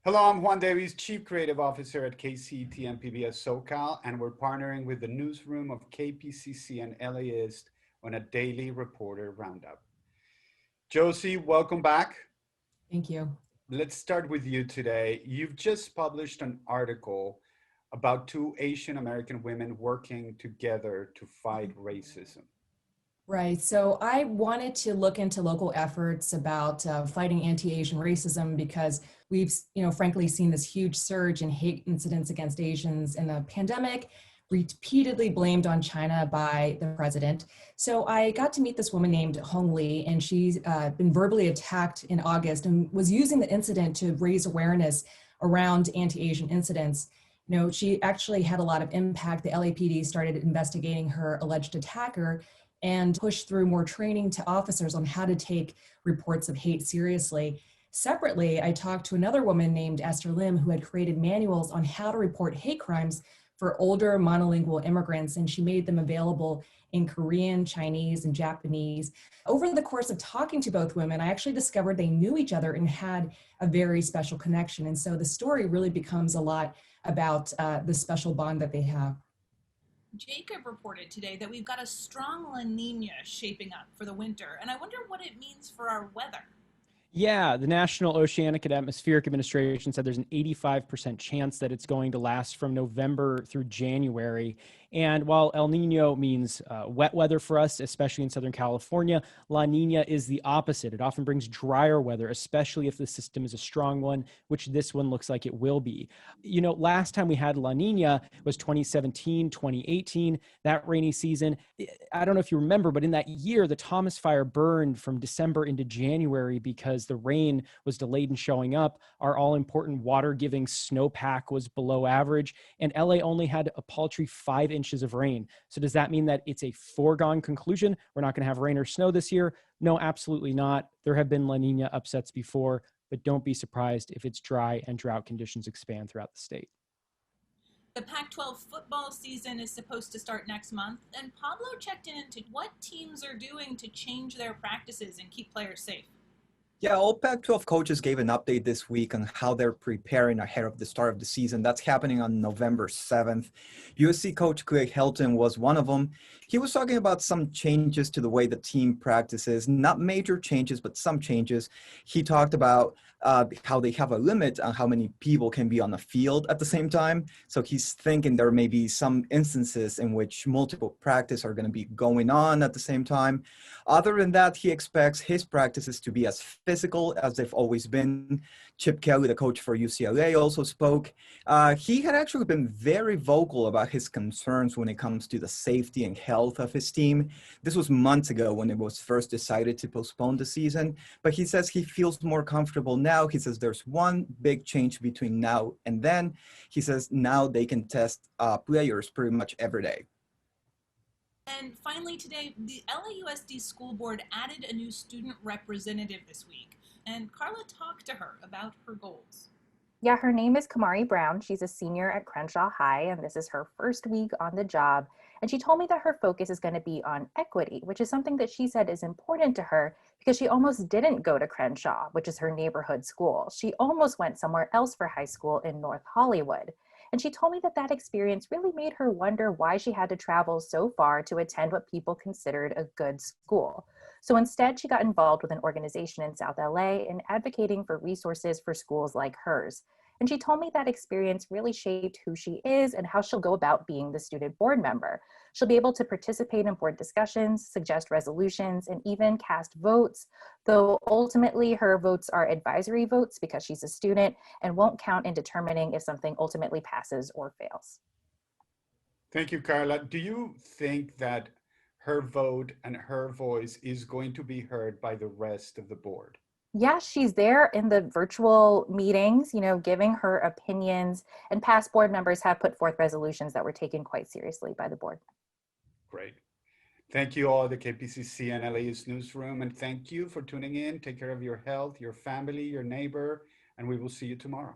Hello, I'm Juan Davies, Chief Creative Officer at KCET and PBS SoCal, and we're partnering with the newsroom of KPCC and LAist on a daily reporter roundup. Josie, welcome back. Thank you. Let's start with you today. You've just published an article about two Asian American women working together to fight racism. Right. So I wanted to look into local efforts about fighting anti-Asian racism because we've, frankly seen this huge surge in hate incidents against Asians in the pandemic, repeatedly blamed on China by the president. So I got to meet this woman named Hong Li, and she's been verbally attacked in August and was using the incident to raise awareness around anti-Asian incidents. She actually had a lot of impact. The LAPD started investigating her alleged attacker and push through more training to officers on how to take reports of hate seriously. Separately, I talked to another woman named Esther Lim who had created manuals on how to report hate crimes for older monolingual immigrants, and she made them available in Korean, Chinese, and Japanese. Over the course of talking to both women, I actually discovered they knew each other and had a very special connection. And so the story really becomes a lot about the special bond that they have. Jacob reported today that we've got a strong La Nina shaping up for the winter, and I wonder what it means for our weather. Yeah, the National Oceanic and Atmospheric Administration said there's an 85% chance that it's going to last from November through January. And while El Nino means wet weather for us, especially in Southern California, La Nina is the opposite. It often brings drier weather, especially if the system is a strong one, which this one looks like it will be. Last time we had La Nina was 2017, 2018, that rainy season. I don't know if you remember, but in that year, the Thomas Fire burned from December into January because the rain was delayed in showing up. Our all-important water-giving snowpack was below average, and LA only had a paltry 5 inches of rain. So does that mean that it's a foregone conclusion we're not going to have rain or snow this year? No, absolutely not. There have been La Nina upsets before, but don't be surprised if it's dry and drought conditions expand throughout the state. The Pac-12 football season is supposed to start next month, and Pablo checked in into what teams are doing to change their practices and keep players safe. Yeah, all Pac-12 coaches gave an update this week on how they're preparing ahead of the start of the season. That's happening on November 7th. USC coach Greg Helton was one of them. He was talking about some changes to the way the team practices, not major changes, but some changes. He talked about how they have a limit on how many people can be on the field at the same time. So he's thinking there may be some instances in which multiple practice are going to be going on at the same time. Other than that, he expects his practices to be as physical as they've always been. Chip Kelly, the coach for UCLA, also spoke. He had actually been very vocal about his concerns when it comes to the safety and health of his team. This was months ago when it was first decided to postpone the season, but he says he feels more comfortable now. He says there's one big change between now and then. He says now they can test players pretty much every day. And finally today, the LAUSD school board added a new student representative this week, and Carla talked to her about her goals. Yeah, her name is Kamari Brown. She's a senior at Crenshaw High, and this is her first week on the job. And she told me that her focus is going to be on equity, which is something that she said is important to her because she almost didn't go to Crenshaw, which is her neighborhood school. She almost went somewhere else for high school in North Hollywood. And she told me that that experience really made her wonder why she had to travel so far to attend what people considered a good school. So instead, she got involved with an organization in South LA and advocating for resources for schools like hers. And she told me that experience really shaped who she is and how she'll go about being the student board member. She'll be able to participate in board discussions, suggest resolutions, and even cast votes, though ultimately her votes are advisory votes because she's a student and won't count in determining if something ultimately passes or fails. Thank you, Carla. Do you think that her vote and her voice is going to be heard by the rest of the board? Yeah, she's there in the virtual meetings, giving her opinions, and past board members have put forth resolutions that were taken quite seriously by the board. Great. Thank you all, the KPCC and LAist newsroom, and thank you for tuning in. Take care of your health, your family, your neighbor, and we will see you tomorrow.